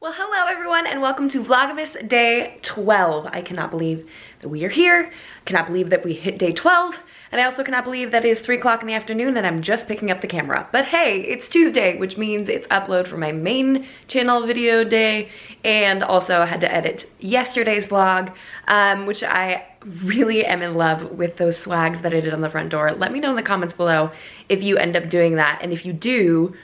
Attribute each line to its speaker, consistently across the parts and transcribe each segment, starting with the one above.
Speaker 1: Well, hello everyone and welcome to Vlogmas day 12. I cannot believe that we are here. I cannot believe that we hit day 12. And I also cannot believe that it is 3 o'clock in the afternoon and I'm just picking up the camera. But hey, it's Tuesday, which means it's upload for my main channel video day. And also I had to edit yesterday's vlog, which I really am in love with those swags that I did on the front door. Let me know in the comments below if you end up doing that. And if you do,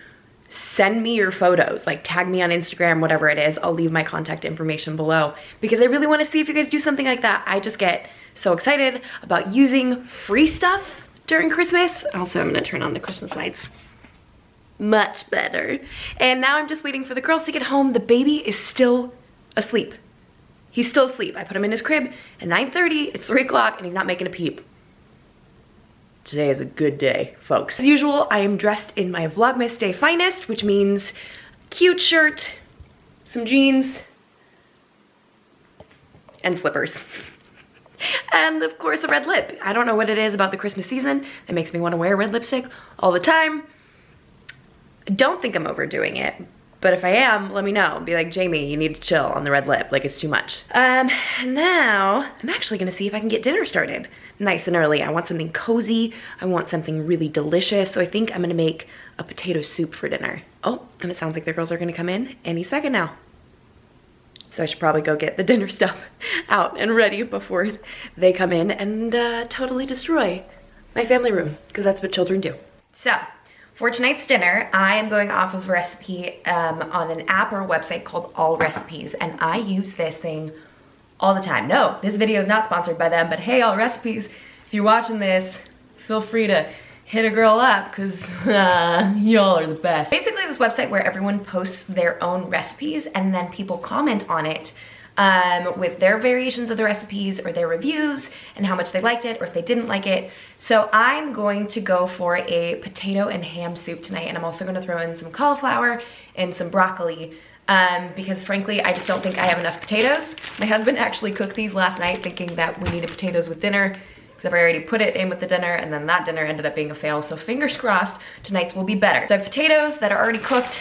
Speaker 1: send me your photos, like tag me on Instagram, whatever it is. I'll leave my contact information below because I really want to see if you guys do something like that. I just get so excited about using free stuff during Christmas. Also, I'm gonna turn on the Christmas lights. Much better. And now I'm just waiting for the girls to get home. The baby is still asleep. He's still asleep. I put him in his crib at 9:30, it's 3 o'clock and he's not making a peep. Today is a good day, folks. As usual, I am dressed in my Vlogmas Day finest, which means cute shirt, some jeans, and slippers. And of course a red lip. I don't know what it is about the Christmas season that makes me want to wear red lipstick all the time. I don't think I'm overdoing it, but if I am, let me know. Be like, Jamie, you need to chill on the red lip, like it's too much. Now, I'm actually gonna see if I can get dinner started nice and early. I want something cozy, I want something really delicious, so I think I'm gonna make a potato soup for dinner. Oh, and it sounds like the girls are gonna come in any second now. So I should probably go get the dinner stuff out and ready before they come in and totally destroy my family room, because that's what children do. So, for tonight's dinner, I am going off of a recipe on an app or a website called All Recipes, and I use this thing all the time. No, this video is not sponsored by them, but hey, All Recipes, if you're watching this, feel free to hit a girl up, because y'all are the best. Basically, this website where everyone posts their own recipes, and then people comment on it with their variations of the recipes or their reviews and how much they liked it or if they didn't like it. So I'm going to go for a potato and ham soup tonight, and I'm also gonna throw in some cauliflower and some broccoli because frankly, I just don't think I have enough potatoes. My husband actually cooked these last night thinking that we needed potatoes with dinner, except I already put it in with the dinner and then that dinner ended up being a fail. So fingers crossed, tonight's will be better. So I have potatoes that are already cooked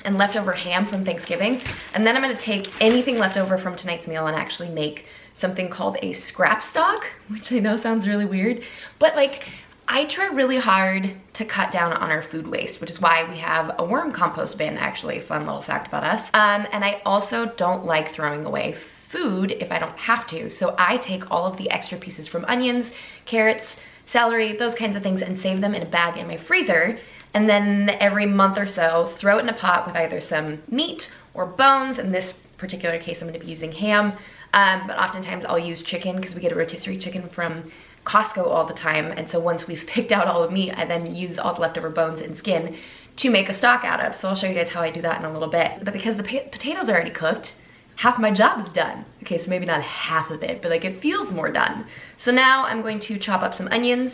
Speaker 1: and leftover ham from Thanksgiving. And then I'm gonna take anything left over from tonight's meal and actually make something called a scrap stock, which I know sounds really weird, but like, I try really hard to cut down on our food waste, which is why we have a worm compost bin, actually, fun little fact about us. And I also don't like throwing away food if I don't have to. So I take all of the extra pieces from onions, carrots, celery, those kinds of things, and save them in a bag in my freezer. And then every month or so, throw it in a pot with either some meat or bones. In this particular case, I'm gonna be using ham, but oftentimes I'll use chicken because we get a rotisserie chicken from Costco all the time. And so once we've picked out all the meat, I then use all the leftover bones and skin to make a stock out of. So I'll show you guys how I do that in a little bit. But because the potatoes are already cooked, half my job is done. Okay, so maybe not half of it, but like it feels more done. So now I'm going to chop up some onions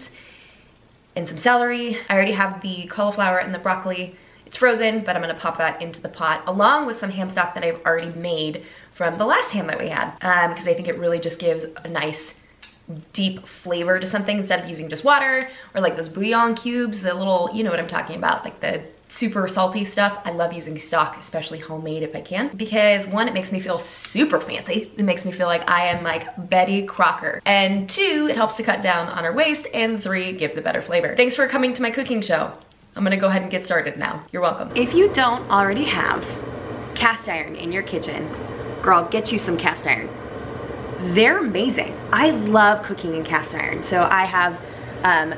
Speaker 1: and some celery. I already have the cauliflower and the broccoli. It's frozen, but I'm gonna pop that into the pot along with some ham stock that I've already made from the last ham that we had, because I think it really just gives a nice deep flavor to something instead of using just water or like those bouillon cubes, the little, you know what I'm talking about, like the super salty stuff. I love using stock, especially homemade if I can, because one, it makes me feel super fancy. It makes me feel like I am like Betty Crocker. And two, it helps to cut down on our waste. And three, it gives a better flavor. Thanks for coming to my cooking show. I'm gonna go ahead and get started now. You're welcome. If you don't already have cast iron in your kitchen, girl, get you some cast iron. They're amazing. I love cooking in cast iron. So I have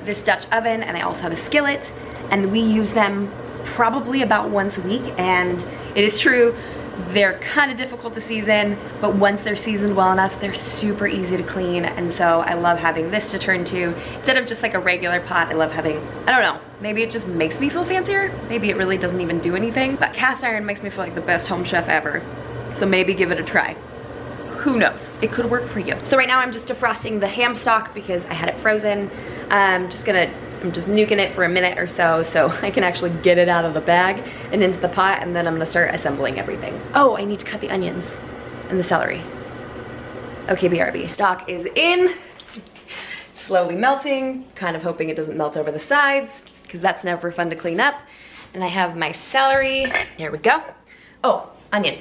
Speaker 1: this Dutch oven and I also have a skillet, and we use them probably about once a week. And it is true, they're kind of difficult to season, but once they're seasoned well enough, they're super easy to clean. And so I love having this to turn to. Instead of just like a regular pot, I love having, I don't know, maybe it just makes me feel fancier. Maybe it really doesn't even do anything, but cast iron makes me feel like the best home chef ever. So maybe give it a try. Who knows? It could work for you. So right now I'm just defrosting the ham stock because I had it frozen. I'm just nuking it for a minute or so I can actually get it out of the bag and into the pot, and then I'm gonna start assembling everything. Oh, I need to cut the onions and the celery. Okay, BRB. Stock is in, slowly melting, kind of hoping it doesn't melt over the sides because that's never fun to clean up. And I have my celery, there we go. Oh, onion.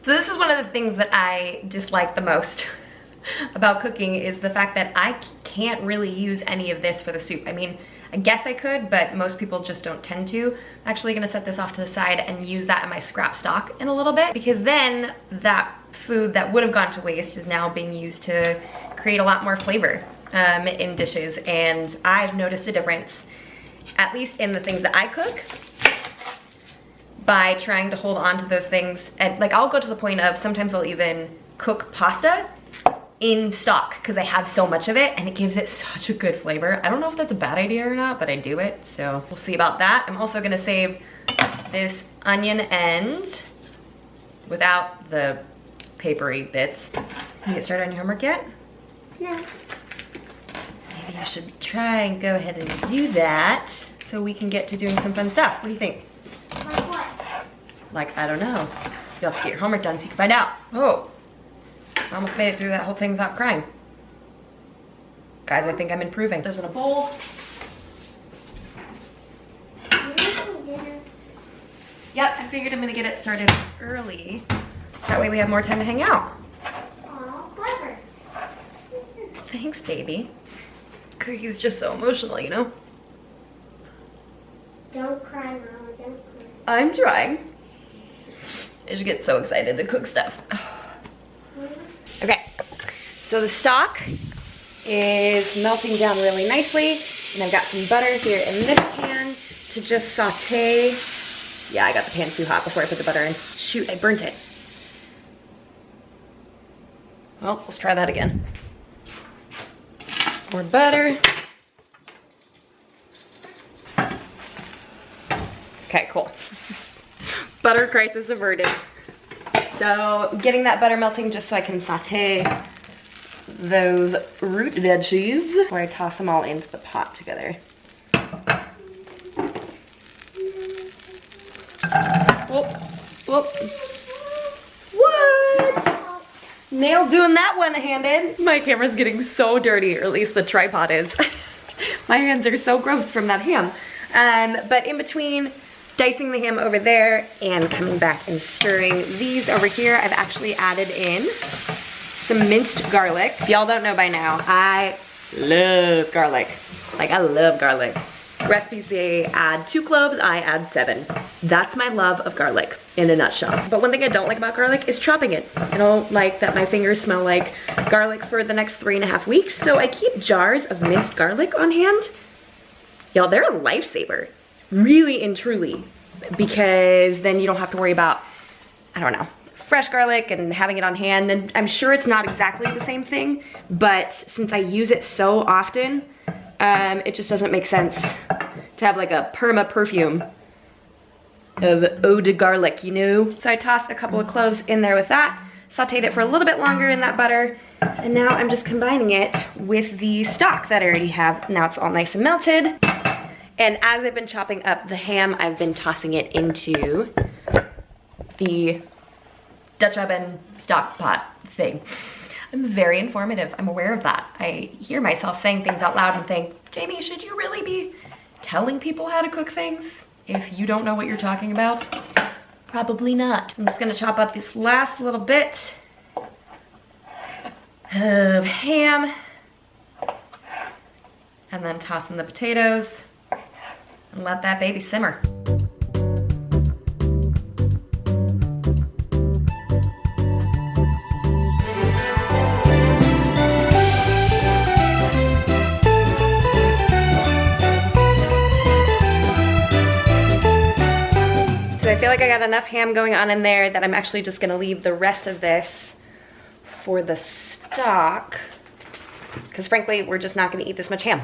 Speaker 1: So this is one of the things that I dislike the most about cooking, is the fact that I can't really use any of this for the soup. I mean, I guess I could, but most people just don't tend to. I'm actually gonna set this off to the side and use that in my scrap stock in a little bit, because then that food that would have gone to waste is now being used to create a lot more flavor in dishes. And I've noticed a difference, at least in the things that I cook, by trying to hold on to those things. And like, I'll go to the point of sometimes I'll even cook pasta in stock because I have so much of it and it gives it such a good flavor. I don't know if that's a bad idea or not, but I do it, so we'll see about that. I'm also gonna save this onion end without the papery bits. Can you get started on your homework yet?
Speaker 2: No.
Speaker 1: Maybe I should try and go ahead and do that so we can get to doing some fun stuff. What do you think?
Speaker 2: Like what?
Speaker 1: Like, I don't know. You'll have to get your homework done so you can find out. Oh, I almost made it through that whole thing without crying. Guys, I think I'm improving. There's in a bowl.
Speaker 2: Dinner.
Speaker 1: Yep, I figured I'm gonna get it started early. That way we have more time to hang out.
Speaker 2: Aw, clever.
Speaker 1: Thanks, baby. Cookie's just so emotional, you know?
Speaker 2: Don't cry, Mama, don't cry.
Speaker 1: I'm trying. I just get so excited to cook stuff. Okay, so the stock is melting down really nicely, and I've got some butter here in this pan to just saute. Yeah, I got the pan too hot before I put the butter in. Shoot, I burnt it. Well, let's try that again. More butter. Okay, cool. Butter crisis averted. So getting that butter melting just so I can saute those root veggies before I toss them all into the pot together. Whoop, whoop. What? Nail doing that one-handed. My camera's getting so dirty, or at least the tripod is. My hands are so gross from that ham. But in between dicing the ham over there and coming back and stirring these over here, I've actually added in some minced garlic. If y'all don't know by now, I love garlic. Like, I love garlic. Recipes say add 2 cloves, I add 7. That's my love of garlic in a nutshell. But one thing I don't like about garlic is chopping it. I don't like that my fingers smell like garlic for the next 3.5 weeks, so I keep jars of minced garlic on hand. Y'all, they're a lifesaver. Really and truly, because then you don't have to worry about, I don't know, fresh garlic and having it on hand. And I'm sure it's not exactly the same thing, but since I use it so often, it just doesn't make sense to have like a perma perfume of eau de garlic, you know? So I tossed a couple of cloves in there with that, sauteed it for a little bit longer in that butter, and now I'm just combining it with the stock that I already have. Now it's all nice and melted. And as I've been chopping up the ham, I've been tossing it into the Dutch oven stock pot thing. I'm very informative, I'm aware of that. I hear myself saying things out loud and think, Jamie, should you really be telling people how to cook things if you don't know what you're talking about? Probably not. I'm just gonna chop up this last little bit of ham and then toss in the potatoes and let that baby simmer. So I feel like I got enough ham going on in there that I'm actually just gonna leave the rest of this for the stock, because frankly, we're just not gonna eat this much ham.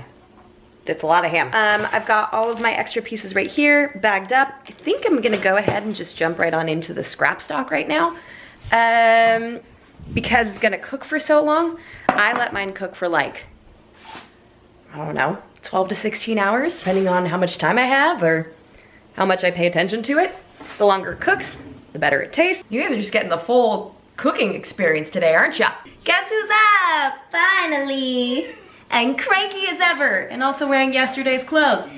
Speaker 1: It's a lot of ham. I've got all of my extra pieces right here bagged up. I think I'm gonna go ahead and just jump right on into the scrap stock right now. Because it's gonna cook for so long, I let mine cook for like, I don't know, 12 to 16 hours, depending on how much time I have or how much I pay attention to it. The longer it cooks, the better it tastes. You guys are just getting the full cooking experience today, aren't ya? Guess who's up? Finally! And cranky as ever, and also wearing yesterday's clothes.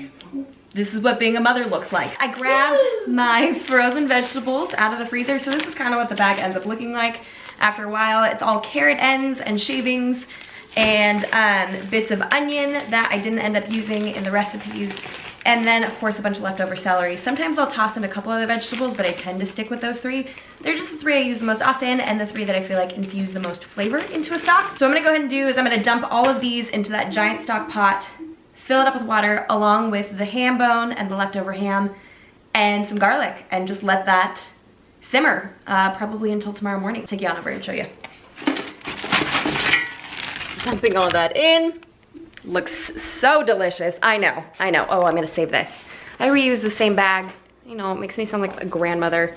Speaker 1: this is what being a mother looks like. I grabbed my frozen vegetables out of the freezer. So this is kind of what the bag ends up looking like after a while. It's all carrot ends and shavings and bits of onion that I didn't end up using in the recipes. And then of course a bunch of leftover celery. Sometimes I'll toss in a couple other vegetables, but I tend to stick with those 3. They're just the 3 I use the most often and the 3 that I feel like infuse the most flavor into a stock. So what I'm gonna go ahead and do is I'm gonna dump all of these into that giant stock pot, fill it up with water along with the ham bone and the leftover ham and some garlic, and just let that simmer probably until tomorrow morning. I'll take you on over and show you. Dumping all that in. Looks so delicious. I know. Oh, I'm gonna save this. I reuse the same bag. You know, it makes me sound like a grandmother,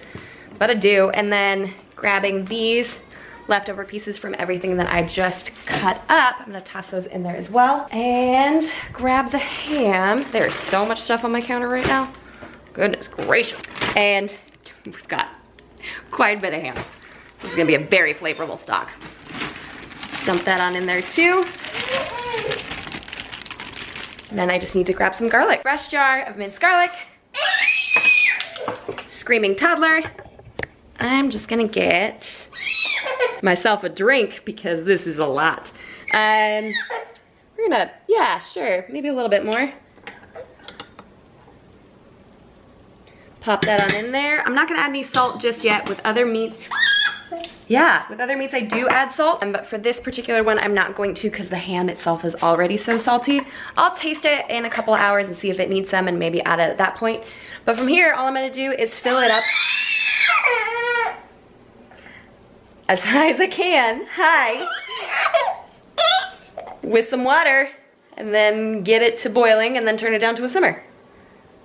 Speaker 1: but I do. And then grabbing these leftover pieces from everything that I just cut up, I'm gonna toss those in there as well. And grab the ham. There's so much stuff on my counter right now. Goodness gracious. And we've got quite a bit of ham. This is gonna be a very flavorful stock. Dump that on in there too. And then I just need to grab some garlic. Fresh jar of minced garlic. Screaming toddler. I'm just gonna get myself a drink because this is a lot. We're gonna, yeah, sure, maybe a little bit more. Pop that on in there. I'm not gonna add any salt just yet. With other meats, yeah, with other meats I do add salt, but for this particular one I'm not going to because the ham itself is already so salty. I'll taste it in a couple hours and see if it needs some and maybe add it at that point. But from here, all I'm gonna do is fill it up as high as I can, with some water, and then get it to boiling and then turn it down to a simmer.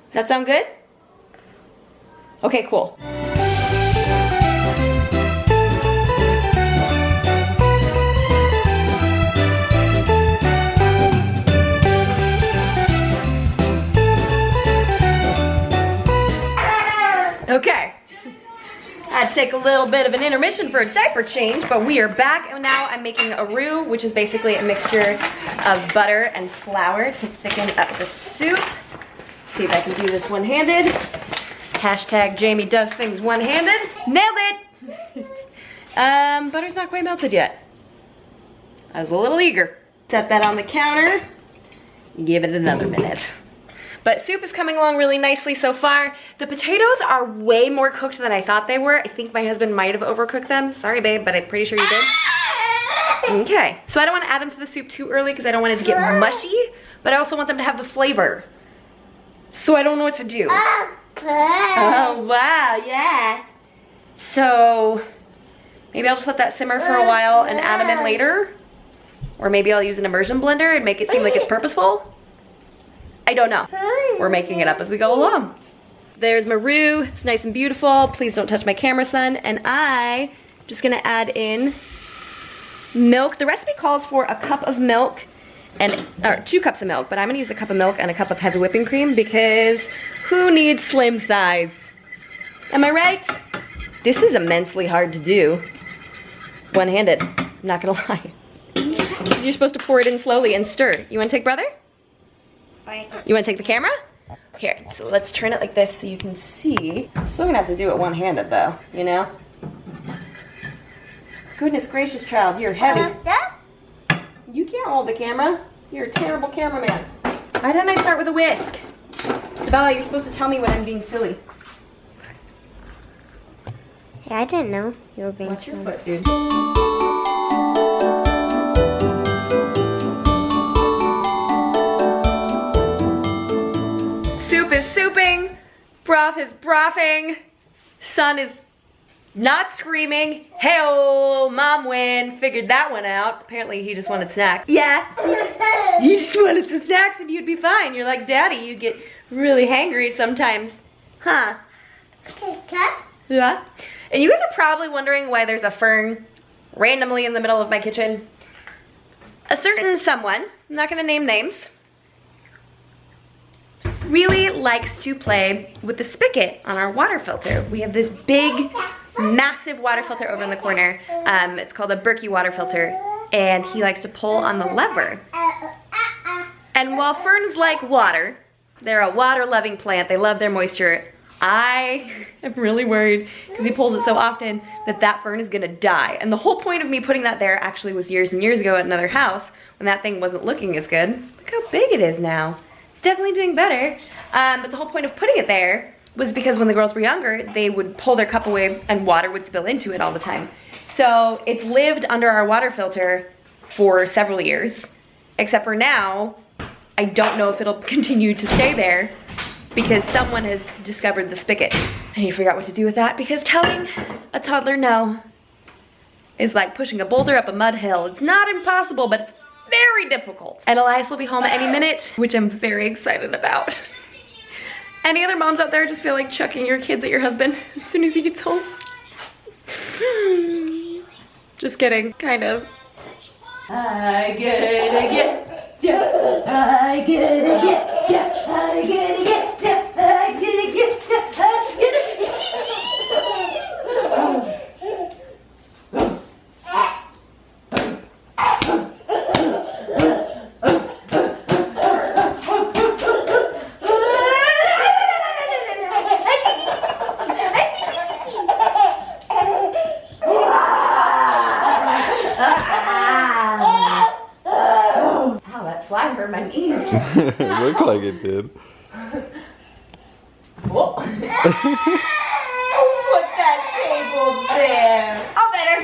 Speaker 1: Does that sound good? Okay, cool. Okay, I had to take a little bit of an intermission for a diaper change, but we are back, and now I'm making a roux, which is basically a mixture of butter and flour to thicken up the soup. See if I can do this one-handed. Hashtag Jamie does things one-handed. Nailed it! Butter's not quite melted yet. I was a little eager. Set that on the counter. Give it another minute. But soup is coming along really nicely so far. The potatoes are way more cooked than I thought they were. I think my husband might have overcooked them. Sorry, babe, but I'm pretty sure you did. Okay, so I don't want to add them to the soup too early because I don't want it to get mushy, but I also want them to have the flavor. So I don't know what to do. Oh, wow, yeah. So maybe I'll just let that simmer for a while and add them in later. Or maybe I'll use an immersion blender and make it seem like it's purposeful. I don't know. We're making it up as we go along. There's my roux. It's nice and beautiful. Please don't touch my camera, son. And I'm just gonna add in milk. The recipe calls for a cup of milk or 2 cups of milk, but I'm gonna use a cup of milk and a cup of heavy whipping cream because who needs slim thighs? Am I right? This is immensely hard to do. One-handed, I'm not gonna lie. You're supposed to pour it in slowly and stir. You wanna take brother? You wanna take the camera? Here, so let's turn it like this so you can see. I'm still gonna have to do it one-handed though, you know? Goodness gracious, child, you're heavy. You can't hold the camera. You're a terrible cameraman. Why didn't I start with a whisk? Isabella, you're supposed to tell me when I'm being silly.
Speaker 2: Hey, I didn't know you were being
Speaker 1: Watch your foot, dude. Soup is souping, broth is brothing, son is not screaming. Hey-oh, mom win, figured that one out. Apparently he just wanted snacks. Yeah, you just wanted some snacks and you'd be fine. You're like daddy, you get really hangry sometimes. Huh? Yeah. And you guys are probably wondering why there's a fern randomly in the middle of my kitchen. A certain someone, I'm not gonna name names, really likes to play with the spigot on our water filter. We have this big, massive water filter over in the corner. It's called a Berkey water filter, and he likes to pull on the lever. And while ferns like water, They're a water-loving plant. They love their moisture. I am really worried because he pulls it so often that that fern is gonna die. And the whole point of me putting that there actually was years and years ago at another house when that thing wasn't looking as good. Look how big it is now. It's definitely doing better. But the whole point of putting it there was because when the girls were younger, they would pull their cup away and water would spill into it all the time. So it's lived under our water filter for several years, except for now, I don't know if it'll continue to stay there because someone has discovered the spigot. And you forgot what to do with that because telling a toddler no is like pushing a boulder up a mud hill. It's not impossible, but it's very difficult. And Elias will be home any minute, which I'm very excited about. Any other moms out there just feel like chucking your kids at your husband as soon as he gets home? Just kidding, kind of. I gotta get ya, I gotta get ya, I gotta get ya, I gotta get ya, I gotta get ya. Slide hurt my knees.
Speaker 3: It looked like it did.
Speaker 1: Whoa. Put that table there. Oh, better.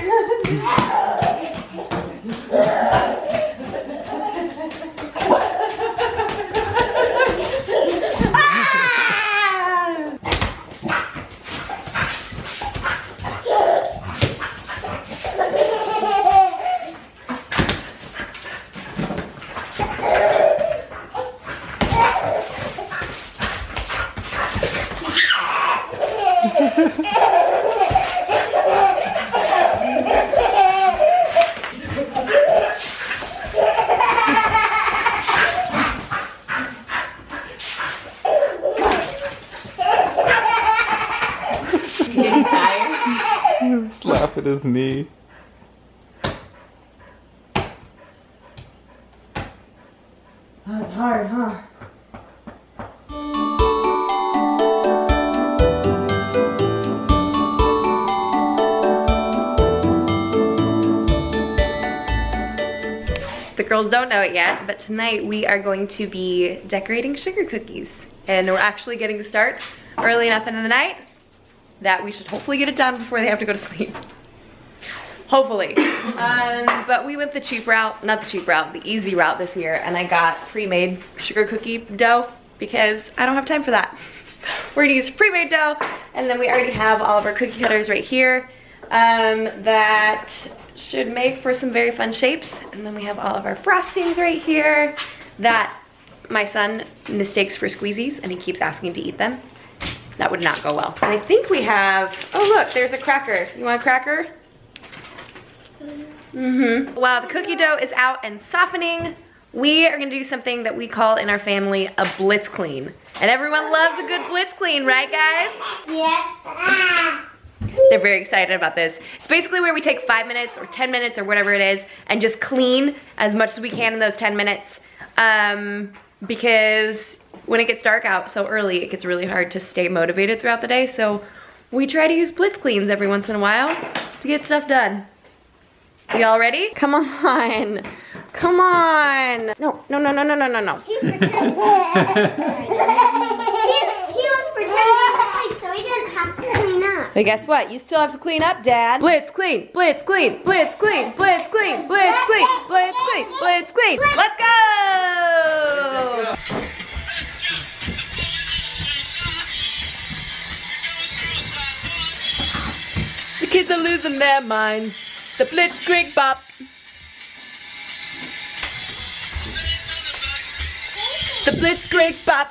Speaker 1: Getting tired?
Speaker 3: Slap at his knee.
Speaker 1: That was hard, huh? The girls don't know it yet, but tonight we are going to be decorating sugar cookies. And we're actually getting to start early enough in the night that we should hopefully get it done before they have to go to sleep. Hopefully. But we went the cheap route, not the cheap route, the easy route this year, and I got pre-made sugar cookie dough because I don't have time for that. We're gonna use pre-made dough, and then we already have all of our cookie cutters right here that should make for some very fun shapes. And then we have all of our frostings right here that my son mistakes for squeezies and he keeps asking to eat them. That would not go well. And I think we have, oh look, there's a cracker. You want a cracker? While the cookie dough is out and softening, we are gonna do something that we call in our family a blitz clean. And everyone loves a good blitz clean, right guys?
Speaker 2: Yes.
Speaker 1: They're very excited about this. It's basically where we take 5 minutes or 10 minutes or whatever it is and just clean as much as we can in those 10 minutes. Because when it gets dark out so early, it gets really hard to stay motivated throughout the day. So we try to use blitz cleans every once in a while to get stuff done. Y'all ready? Come on. Come on. No, no, no, no, no, no, no, no.
Speaker 2: He's pretending. He was pretending to sleep, so he didn't have to clean up.
Speaker 1: But guess what? You still have to clean up, Dad. Blitz clean, blitz clean, blitz clean, blitz clean, blitz clean, blitz clean, blitz clean. Let's go! The kids are losing their minds. The blitzkrieg bop. The blitzkrieg bop.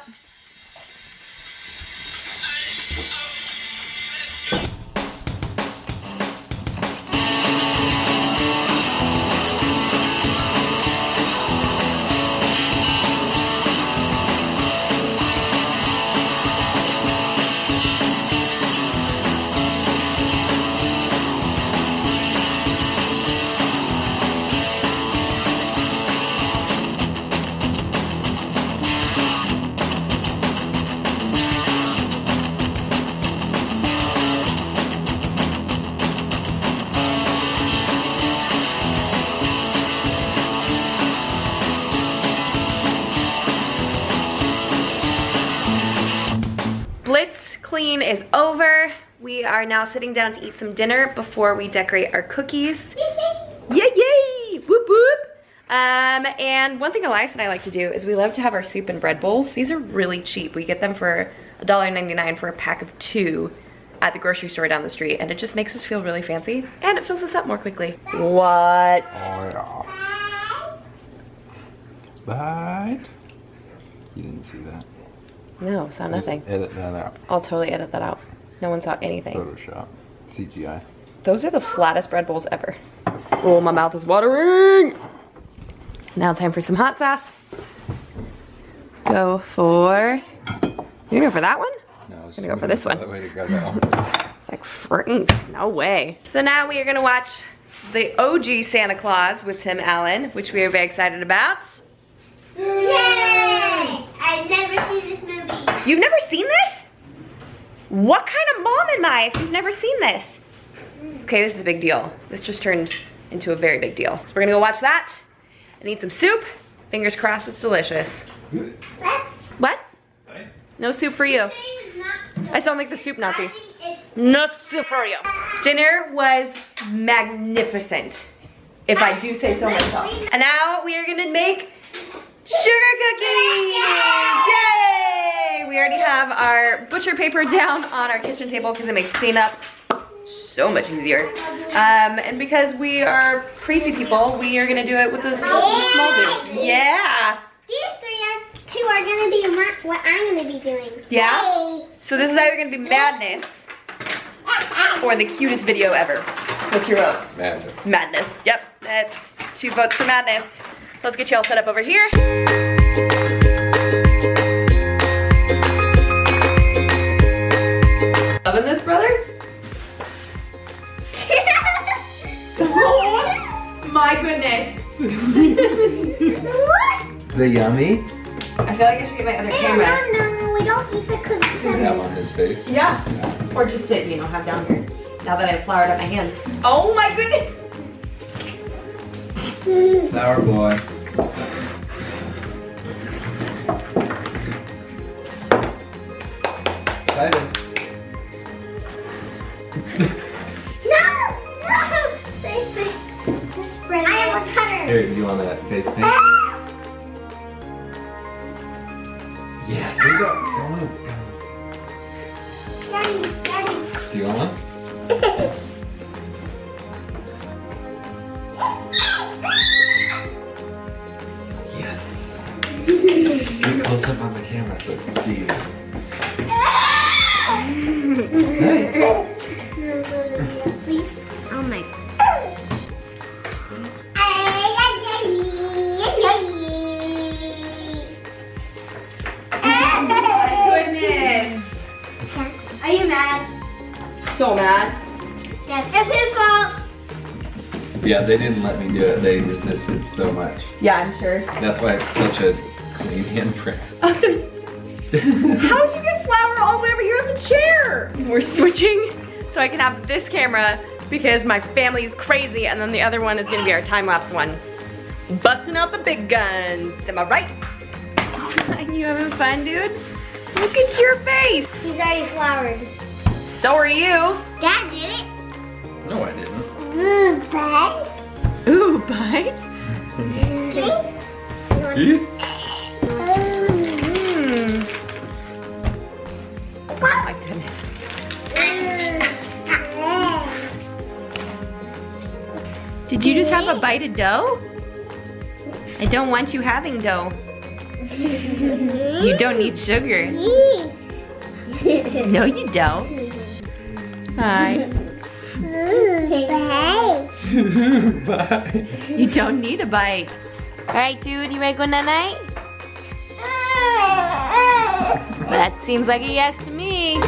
Speaker 1: Blitz clean is over. We are now sitting down to eat some dinner before we decorate our cookies. Yay, yay! Whoop, whoop! And one thing Elias and I like to do is we love to have our soup and bread bowls. These are really cheap. We get them for $1.99 for a pack of 2 at the grocery store down the street, and it just makes us feel really fancy, and it fills us up more quickly. What?
Speaker 3: Oh, yeah. Bite. You didn't see that.
Speaker 1: No, saw nothing.
Speaker 3: Just edit that out.
Speaker 1: I'll totally edit that out. No one saw anything.
Speaker 3: Photoshop. CGI.
Speaker 1: Those are the flattest bread bowls ever. Oh, my mouth is watering. Now time for some hot sauce. Go for, you gonna go for that one?
Speaker 3: No, I was
Speaker 1: gonna go for this one.
Speaker 3: Way to grab that one.
Speaker 1: It's like Franks, no way. So now we are gonna watch the OG Santa Claus with Tim Allen, which we are very excited about.
Speaker 2: Yay! I've never seen this movie.
Speaker 1: You've never seen this? What kind of mom am I if you've never seen this? Okay, this is a big deal. This just turned into a very big deal. So we're gonna go watch that and eat some soup. Fingers crossed it's delicious. What? No soup for you. I sound like the soup Nazi. No soup for you. Dinner was magnificent, if I do say so myself. And now we are gonna make sugar cookies! Yay! We already have our butcher paper down on our kitchen table because it makes cleanup so much easier. And because we are crazy people, we are gonna do it with a small dude. Yeah!
Speaker 2: These two are gonna be what I'm gonna be doing.
Speaker 1: Yeah? So this is either gonna be madness or the cutest video ever. What's your vote?
Speaker 3: Madness.
Speaker 1: Madness. Yep, that's 2 votes for madness. Let's get you all set up over here. Loving this, brother? Oh my goodness.
Speaker 2: What?
Speaker 3: Is it yummy?
Speaker 1: I feel like I should get my other camera.
Speaker 2: No, we don't eat the cookies.
Speaker 3: Have on his face.
Speaker 1: Yeah. Or just sit, you know, have down here. Now that I've floured up my hands. Oh my goodness.
Speaker 3: Flower boy. Excited.
Speaker 2: No! Spread. I have a cutter.
Speaker 3: Here, you want that face paint? Yes, we go. Go on.
Speaker 2: Daddy.
Speaker 3: Do you want one? Yes. Get close up on the camera so it's see. Hey.
Speaker 2: Please. Oh my.
Speaker 1: Goodness.
Speaker 2: Are you mad?
Speaker 1: So mad.
Speaker 2: Yes, it's his fault.
Speaker 3: Yeah, they didn't let me do it. They resisted so much.
Speaker 1: Yeah, I'm sure.
Speaker 3: That's why it's such a clean handprint.
Speaker 1: Oh, there's. How did you get flour all the way over here on the chair? We're switching so I can have this camera because my family is crazy, and then the other one is gonna be our time-lapse one. Busting out the big guns. Am I right? You having fun, dude? Look at your face.
Speaker 2: He's already floured.
Speaker 1: So are you.
Speaker 2: Dad did it.
Speaker 3: No, I didn't.
Speaker 2: But.
Speaker 1: Ooh, bite.
Speaker 3: See?
Speaker 1: Oh my goodness. Did you just have a bite of dough? I don't want you having dough. You don't need sugar. No, you don't. Hi.
Speaker 3: Bye.
Speaker 1: You don't need a bite. All right, dude, you ready to go night-night? That seems like a yes to me.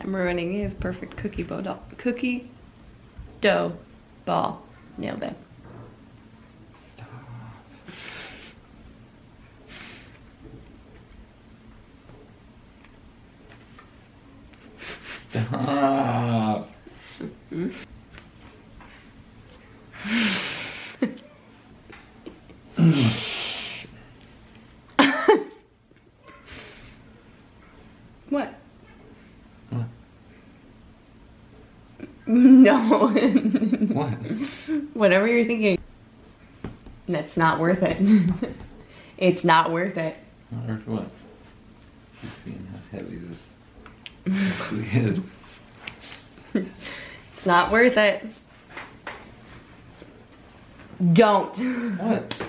Speaker 1: I'm ruining his perfect cookie dough ball. Nailed it.
Speaker 3: Stop. Stop.
Speaker 1: What?
Speaker 3: What?
Speaker 1: No.
Speaker 3: What?
Speaker 1: Whatever you're thinking. That's not worth it. It's not worth it.
Speaker 3: Not worth what? You've seen how heavy this cookie is.
Speaker 1: It's not worth it. Don't.
Speaker 3: What?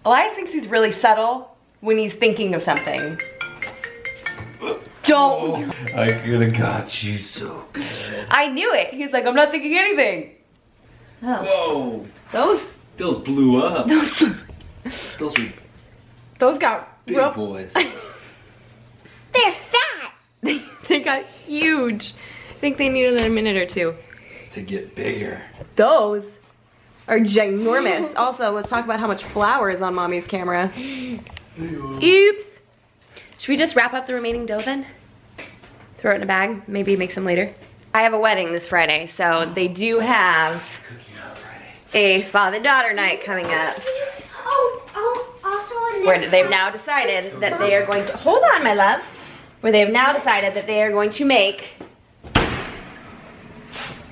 Speaker 1: Elias thinks he's really subtle when he's thinking of something. Don't.
Speaker 3: Oh, I could have got you so good.
Speaker 1: I knew it. He's like, I'm not thinking anything. Oh.
Speaker 3: Whoa.
Speaker 1: Those
Speaker 3: Blew up. Those are
Speaker 1: Those got
Speaker 3: big
Speaker 1: real,
Speaker 3: boys.
Speaker 2: They're fat.
Speaker 1: they got huge. I think they needed a minute or two.
Speaker 3: To get bigger.
Speaker 1: Those are ginormous. Also, let's talk about how much flour is on mommy's camera. Oops. Should we just wrap up the remaining dough then? Throw it in a bag, maybe make some later. I have a wedding this Friday, so they do have a father-daughter night coming up.
Speaker 2: Also on this
Speaker 1: Where they've now decided that they are going to, hold on my love, where they've now decided that they are going to make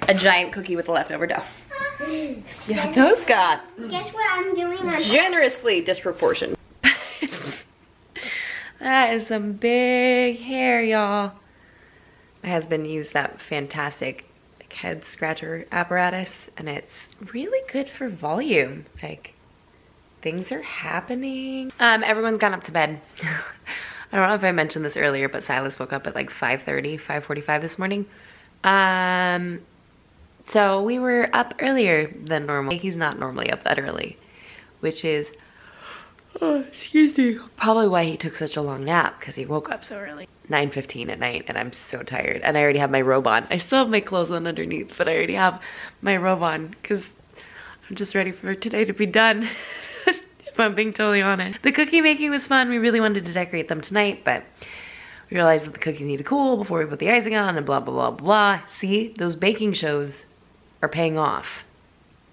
Speaker 1: a giant cookie with the leftover dough. Yeah, those got
Speaker 2: Guess what I'm doing on
Speaker 1: generously disproportioned. That is some big hair, y'all. My husband used that fantastic head scratcher apparatus, and it's really good for volume. Like, things are happening. Everyone's gone up to bed. I don't know if I mentioned this earlier, but Silas woke up at like 5:30, 5:45 this morning. So we were up earlier than normal. He's not normally up that early, which is, oh, excuse me, probably why he took such a long nap, because he woke up so early. 9:15 at night, and I'm so tired. And I already have my robe on. I still have my clothes on underneath, but I already have my robe on, because I'm just ready for today to be done. If I'm being totally honest. The cookie making was fun. We really wanted to decorate them tonight, but we realized that the cookies need to cool before we put the icing on, and blah, blah, blah, blah. See, those baking shows are paying off,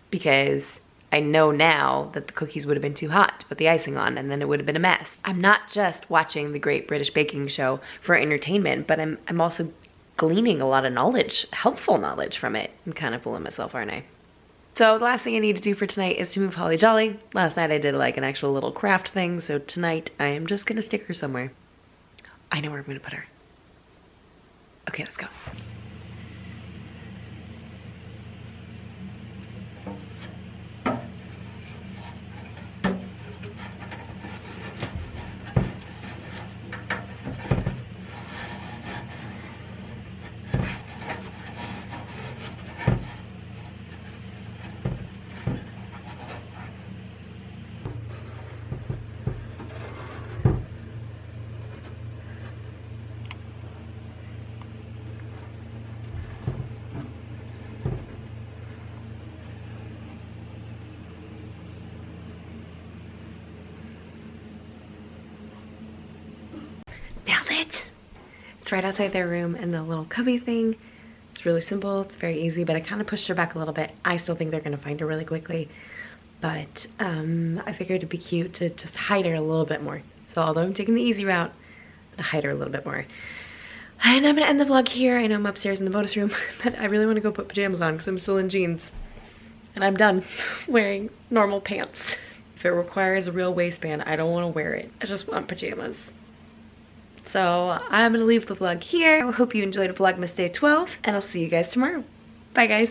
Speaker 1: because I know now that the cookies would have been too hot to put the icing on, and then it would have been a mess. I'm not just watching the Great British Baking Show for entertainment, but I'm also gleaning a lot of knowledge, helpful knowledge from it. I'm kind of fooling myself, aren't I? So the last thing I need to do for tonight is to move Holly Jolly. Last night I did like an actual little craft thing, so tonight I am just gonna stick her somewhere. I know where I'm gonna put her. Okay, let's go. Nailed it. It's right outside their room in the little cubby thing. It's really simple, it's very easy, but I kind of pushed her back a little bit. I still think they're gonna find her really quickly, but I figured it'd be cute to just hide her a little bit more. So although I'm taking the easy route, I'm gonna hide her a little bit more. And I'm gonna end the vlog here. I know I'm upstairs in the bonus room, but I really wanna go put pajamas on because I'm still in jeans. And I'm done wearing normal pants. If it requires a real waistband, I don't wanna wear it. I just want pajamas. So I'm gonna leave the vlog here. I hope you enjoyed Vlogmas Day 12, and I'll see you guys tomorrow. Bye guys.